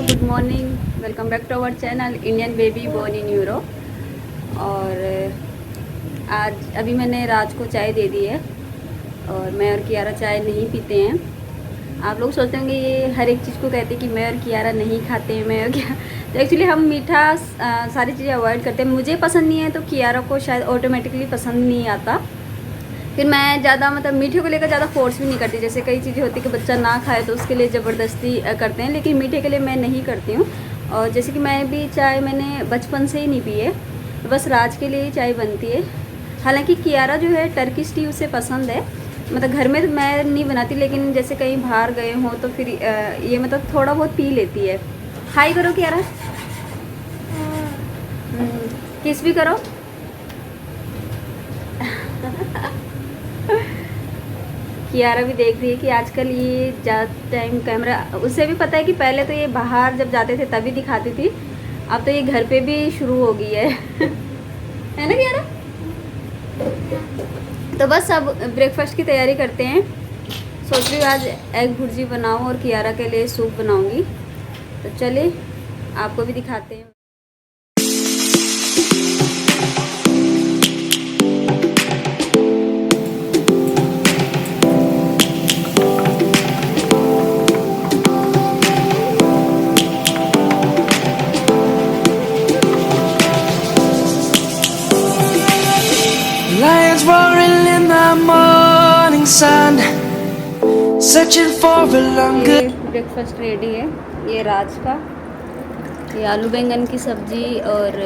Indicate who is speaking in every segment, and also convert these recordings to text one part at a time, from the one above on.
Speaker 1: Good morning, welcome back to our channel Indian baby born in Europe. और आज अभी मैंने राज को चाय दे दी है और मैं और कियारा चाय नहीं पीते हैं। आप लोग सोचते होंगे ये हर एक चीज़ को कहते हैं कि मैं और कियारा नहीं खाते हैं, मैं और क्या। तो एक्चुअली हम मीठा सारी चीज़ें अवॉइड करते हैं। मुझे पसंद नहीं है तो कियारा को शायद ऑटोमेटिकली पसंद नहीं आता। फिर मैं ज़्यादा मतलब मीठे को लेकर ज़्यादा फोर्स भी नहीं करती। जैसे कई चीज़ें होती कि बच्चा ना खाए तो उसके लिए ज़बरदस्ती करते हैं, लेकिन मीठे के लिए मैं नहीं करती हूँ। और जैसे कि मैं भी चाय मैंने बचपन से ही नहीं पी है, तो बस राज के लिए ही चाय बनती है। हालांकि कियारा जो है टर्किश टी उसे पसंद है, मतलब घर में तो मैं नहीं बनाती, लेकिन जैसे कहीं बाहर गए हों तो फिर ये मतलब थोड़ा बहुत पी लेती है। हाई करो कियारा, किस भी करो। कियारा भी देख रही है कि आजकल ये ज़्यादा टाइम कैमरा, उसे भी पता है कि पहले तो ये बाहर जब जाते थे तभी दिखाती थी, अब तो ये घर पे भी शुरू हो गई है। है ना कियारा? तो बस अब ब्रेकफास्ट की तैयारी करते हैं। सोच रही हूँ आज एग भुर्जी बनाऊँ और कियारा के लिए सूप बनाऊँगी। तो चलिए आपको भी दिखाते हैं।
Speaker 2: Lions roaring in the morning sun, searching for a longer.
Speaker 1: Breakfast ready है। ये राज का, ये आलू बैंगन की सब्ज़ी और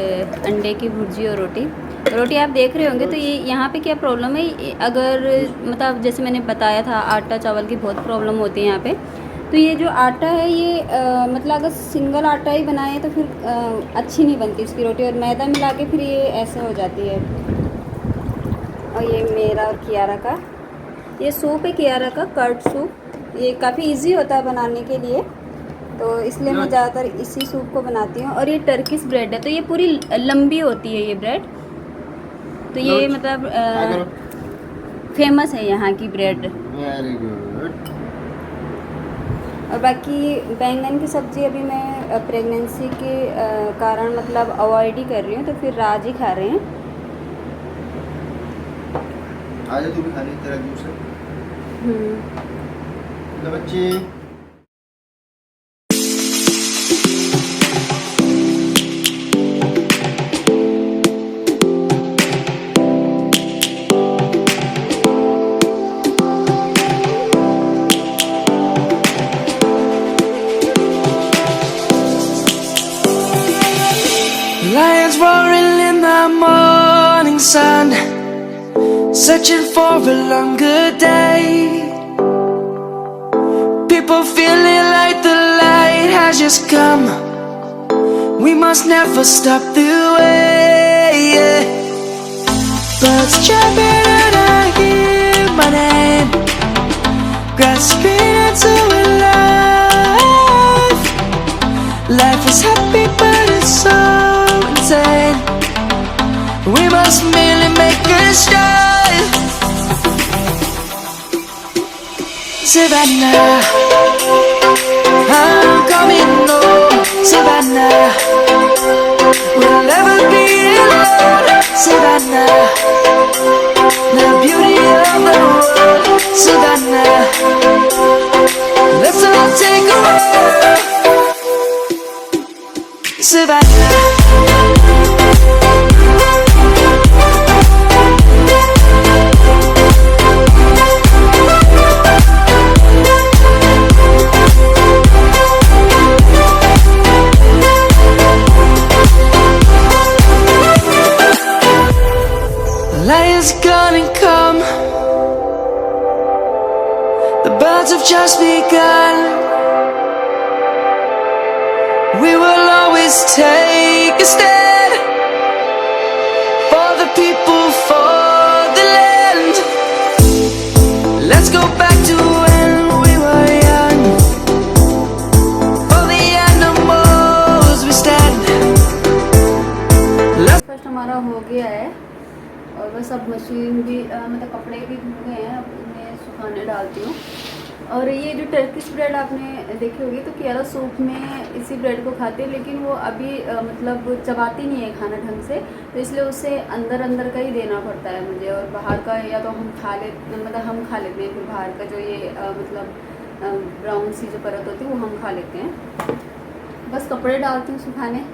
Speaker 1: अंडे की भुर्जी और रोटी आप देख रहे होंगे। तो ये यहाँ पे क्या प्रॉब्लम है, अगर मतलब जैसे मैंने बताया था आटा चावल की बहुत प्रॉब्लम होती है यहाँ पे। तो ये जो आटा है ये मतलब अगर सिंगल आटा ही बनाए तो फिर अच्छी नहीं बनती इसकी रोटी, और मैदा मिला के फिर ये ऐसे हो जाती है। और ये मेरा और कियारा का ये सूप है, कियारा का कर्ड सूप। ये काफ़ी इजी होता है बनाने के लिए, तो इसलिए मैं ज़्यादातर इसी सूप को बनाती हूँ। और ये टर्किश ब्रेड है, तो ये पूरी लंबी होती है ये ब्रेड। तो ये मतलब फेमस है यहाँ की ब्रेड।
Speaker 3: Very good.
Speaker 1: और बाकी बैंगन की सब्ज़ी अभी मैं प्रेगनेंसी के कारण मतलब अवॉइड ही कर रही हूँ, तो फिर राज ही खा रहे हैं।
Speaker 3: आज तू भी खा ली तेरा जूस है। तो बच्चे
Speaker 2: Lions roaring in the morning sun, searching for a longer day. People feeling like the light has just come. We must never stop the way. Birds chirping and I hear my name, grasping into a life. Life is happy but it's so insane. We must merely make a start. Savannah, I'm coming home. Savannah, we'll never be alone. Savannah, the beauty of the world. Savannah, let's all take a walk. Savannah. Lion's gonna come. The birds have just begun. We will always take a stand for the people, for the land. Let's go back to when we were young. For the animals we stand.
Speaker 1: First हमारा हो गया है और बस अब machine भी मतलब कपड़े भी धुल गए हैं, अब इन्हें सुखाने डालती हूँ। और ये जो टर्किश ब्रेड आपने देखी होगी तो कियारा सूप में इसी ब्रेड को खाते हैं, लेकिन वो अभी मतलब चबाती नहीं है खाना ढंग से, तो इसलिए उसे अंदर अंदर का ही देना पड़ता है मुझे। और बाहर का या तो हम खा लेते, मतलब हम खा लेते हैं, फिर बाहर का जो ये मतलब ब्राउन सी जो परत होती है वो हम खा लेते हैं। बस कपड़े डालती हूँ सुखाने।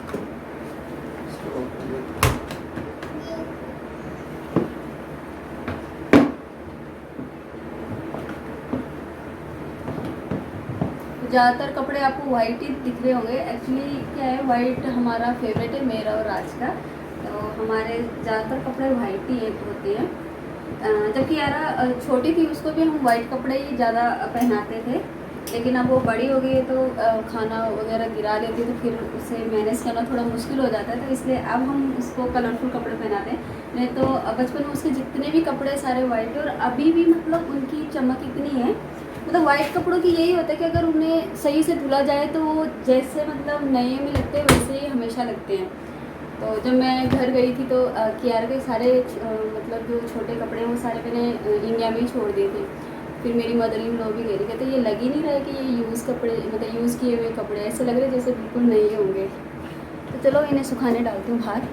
Speaker 1: ज़्यादातर कपड़े आपको वाइट ही दिख रहे होंगे। एक्चुअली क्या है, वाइट हमारा फेवरेट है, मेरा और राज का। तो हमारे ज़्यादातर कपड़े वाइट ही होते हैं। जबकि यारा छोटी थी, उसको भी हम वाइट कपड़े ही ज़्यादा पहनाते थे, लेकिन अब वो बड़ी हो गई है तो खाना वगैरह गिरा लेती है, तो फिर उसे मैनेज करना थोड़ा मुश्किल हो जाता है, तो इसलिए अब हम उसको कलरफुल कपड़े पहनाते हैं। नहीं तो बचपन में उसके जितने भी कपड़े सारे वाइट है, और अभी भी मतलब उनकी चमक इतनी है। मतलब वाइट कपड़ों की यही होता है कि अगर उन्हें सही से धुला जाए तो वो जैसे मतलब नए में लगते हैं वैसे ही हमेशा लगते हैं। तो जब मैं घर गई थी तो कियारा के सारे मतलब जो छोटे कपड़े हैं वो सारे मैंने इंडिया में ही छोड़ दिए थे। फिर मेरी मदर इन लॉ भी गई थी, कहते ये लग ही नहीं रहा है कि ये यूज़ कपड़े, मतलब यूज़ किए हुए कपड़े, ऐसे लग रहे जैसे बिल्कुल नए होंगे। तो चलो इन्हें सुखाने डालती हूँ बाहर।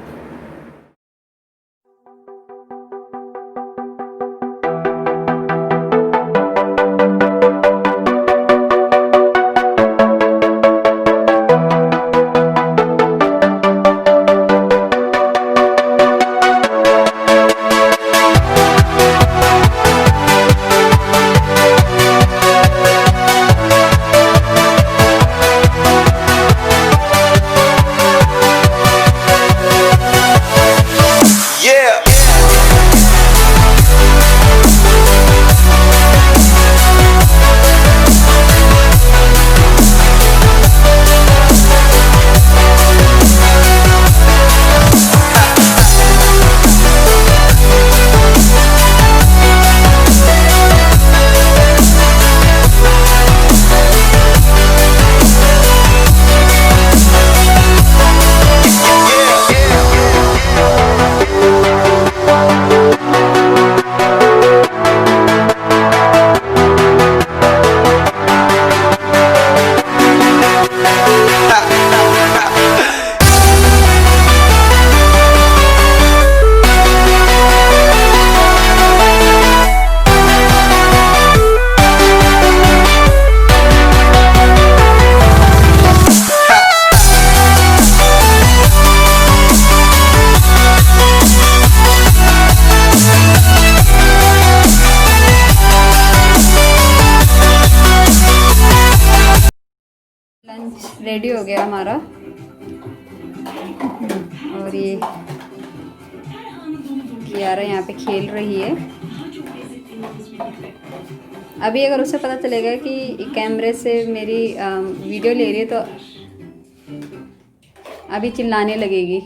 Speaker 1: लंच रेडी हो गया हमारा, और ये कियारा यहाँ पे खेल रही है। अभी अगर उसे पता चलेगा कि कैमरे से मेरी वीडियो ले रही है तो अभी चिल्लाने लगेगी।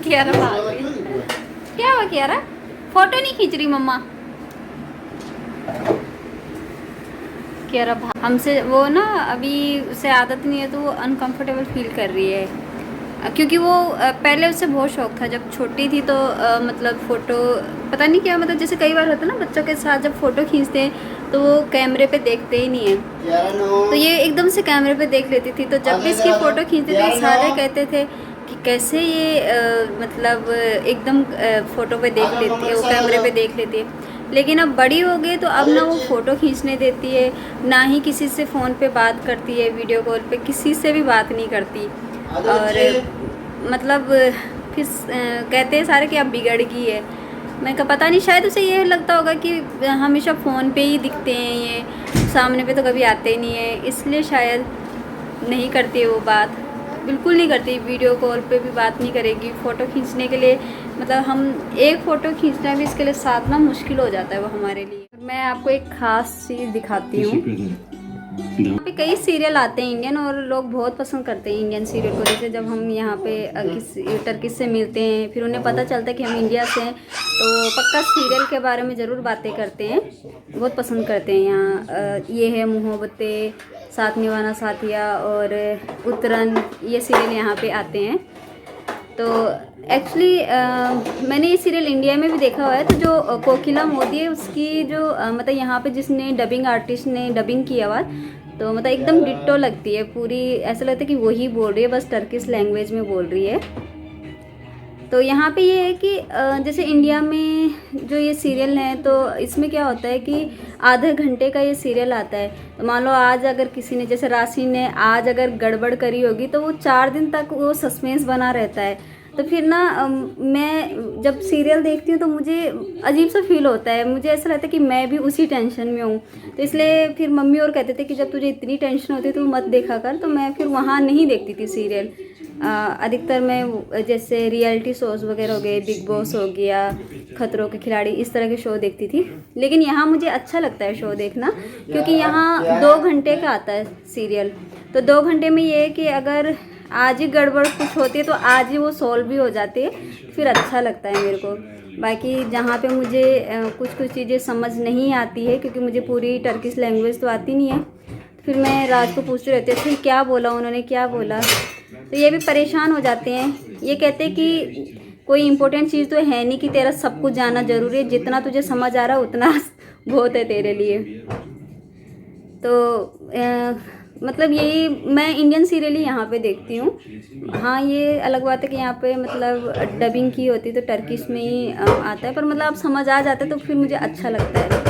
Speaker 1: कियारा भाग गई। क्या हुआ कियारा? फोटो नहीं खींच रही मम्मा? कियारा हमसे वो ना अभी उसे आदत नहीं है तो वो अनकंफर्टेबल फील कर रही है, क्योंकि वो पहले उसे बहुत शौक था जब छोटी थी तो मतलब फ़ोटो पता नहीं क्या, मतलब जैसे कई बार होता है ना बच्चों के साथ जब फ़ोटो खींचते हैं तो वो कैमरे पे देखते ही नहीं है, तो ये एकदम से कैमरे पे देख लेती थी। तो जब भी इसकी फ़ोटो खींचते थे सारे कहते थे कि कैसे ये मतलब एकदम फ़ोटो पे देख लेती है, वो कैमरे पे देख लेती है। लेकिन अब बड़ी हो गई तो अब ना वो फ़ोटो खींचने देती है, ना ही किसी से फ़ोन पे बात करती है, वीडियो कॉल पे किसी से भी बात नहीं करती। और मतलब फिर कहते हैं सारे कि अब बिगड़ गई है। मैं कहा पता नहीं, शायद उसे ये लगता होगा कि हमेशा फ़ोन पे ही दिखते हैं, ये सामने पे तो कभी आते ही नहीं है, इसलिए शायद नहीं करती है वो बात, बिल्कुल नहीं करती। वीडियो कॉल पे भी बात नहीं करेगी। फ़ोटो खींचने के लिए मतलब हम एक फ़ोटो खींचना भी इसके लिए साथ ना मुश्किल हो जाता है वो हमारे लिए। मैं आपको एक ख़ास चीज़ दिखाती हूँ। यहाँ पे कई सीरियल आते हैं इंडियन, और लोग बहुत पसंद करते हैं इंडियन सीरियल को। जैसे जब हम यहाँ पे टर्किश से मिलते हैं, फिर उन्हें पता चलता है कि हम इंडिया से हैं, तो पक्का सीरियल के बारे में ज़रूर बातें करते हैं, बहुत पसंद करते हैं। यहाँ ये है मोहब्बतें, साथ निभाना साथिया और उतरन, ये सीरियल यहाँ पे आते हैं। तो एक्चुअली मैंने ये सीरियल इंडिया में भी देखा हुआ है। तो जो कोकिला मोदी है उसकी जो मतलब यहाँ पे जिसने डबिंग आर्टिस्ट ने डबिंग की आवाज़, तो मतलब एकदम डिट्टो लगती है पूरी, ऐसा लगता है कि वही बोल रही है, बस टर्किश लैंग्वेज में बोल रही है। तो यहाँ पे ये है कि जैसे इंडिया में जो ये सीरियल है तो इसमें क्या होता है कि आधे घंटे का ये सीरियल आता है। तो मान लो आज अगर किसी ने, जैसे राशि ने आज अगर गड़बड़ करी होगी तो वो 4 दिन तक वो सस्पेंस बना रहता है। तो फिर ना मैं जब सीरियल देखती हूँ तो मुझे अजीब सा फील होता है, मुझे ऐसा लगता है कि मैं भी उसी टेंशन में हूँ। तो इसलिए फिर मम्मी और कहते थे कि जब तुझे इतनी टेंशन होती है तो मत देखा कर। तो मैं फिर वहाँ नहीं देखती थी सीरियल। अधिकतर मैं जैसे रियलिटी शोज़ वगैरह हो गए, बिग बॉस हो गया, खतरों के खिलाड़ी, इस तरह के शो देखती थी। लेकिन यहाँ मुझे अच्छा लगता है शो देखना, क्योंकि यहाँ 2 घंटे का आता है सीरियल। तो 2 घंटे में ये है कि अगर आज ही गड़बड़ कुछ होती है तो आज ही वो सॉल्व भी हो जाती है, फिर अच्छा लगता है मेरे को। बाकी जहाँ पे मुझे कुछ चीज़ें समझ नहीं आती है, क्योंकि मुझे पूरी टर्किश लैंग्वेज तो आती नहीं है, फिर मैं राज को पूछती रहती हूँ फिर क्या बोला उन्होंने, क्या बोला। तो ये भी परेशान हो जाते हैं। ये कहते हैं कि कोई इम्पोर्टेंट चीज़ तो है नहीं कि तेरा सब कुछ जानना ज़रूरी है, जितना तुझे समझ आ रहा है उतना बहुत है तेरे लिए। तो मतलब यही मैं इंडियन सीरियल ही यहाँ पे देखती हूँ। हाँ, ये अलग बात है कि यहाँ पे मतलब डबिंग की होती है तो टर्किश में ही आता है, पर मतलब आप समझ आ जाते तो फिर मुझे अच्छा लगता है।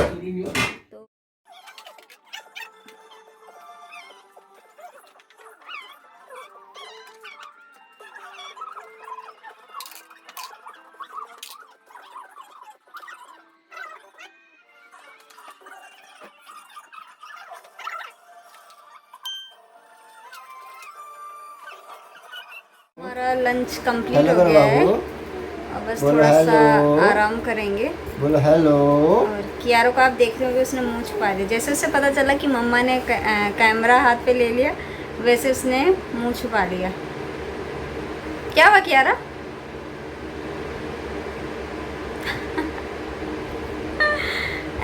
Speaker 1: हमारा लंच कंप्लीट हो गया है और बस थोड़ा सा आराम करेंगे।
Speaker 3: बोलो हेलो।
Speaker 1: और कियारो को आप देख रहे होंगे, उसने मुंह छुपा दिया। जैसे उसे पता चला कि मम्मा ने कैमरा हाथ पे ले लिया, वैसे उसने मुंह छुपा लिया। क्या हुआ कियारा?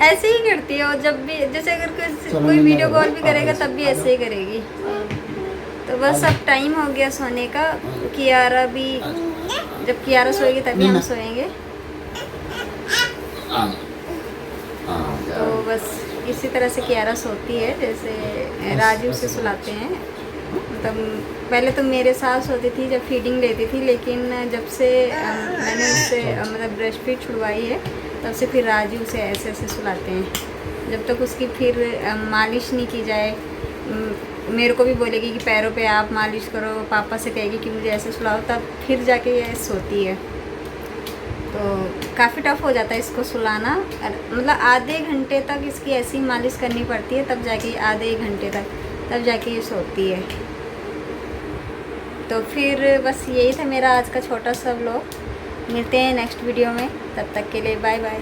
Speaker 1: ऐसे ही करती है और जब भी, जैसे अगर कोई वीडियो कॉल भी करेगा तब भी ऐसे ही करेगी। तो बस अब टाइम हो गया सोने का। कियारा भी, जब कियारा सोएगी तभी हम सोएंगे। तो बस इसी तरह से कियारा सोती है, जैसे राजू से सुलाते हैं। मतलब पहले तो मेरे साथ सोती थी जब फीडिंग लेती थी, लेकिन जब से मैंने उससे मतलब ब्रेस्ट फीड छुड़वाई है तब से फिर राजू से ऐसे ऐसे सुलाते हैं। जब तक उसकी फिर मालिश नहीं की जाए, मेरे को भी बोलेगी कि पैरों पे आप मालिश करो, पापा से कहेगी कि मुझे ऐसे सुलाओ, तब फिर जाके ये सोती है। तो काफ़ी टफ हो जाता है इसको सुलाना, मतलब आधे घंटे तक इसकी ऐसी मालिश करनी पड़ती है, तब जाके आधे 1 घंटे तक, तब जाके ये सोती है। तो फिर बस यही था मेरा आज का छोटा सा व्लॉग। मिलते हैं नेक्स्ट वीडियो में, तब तक के लिए बाय बाय।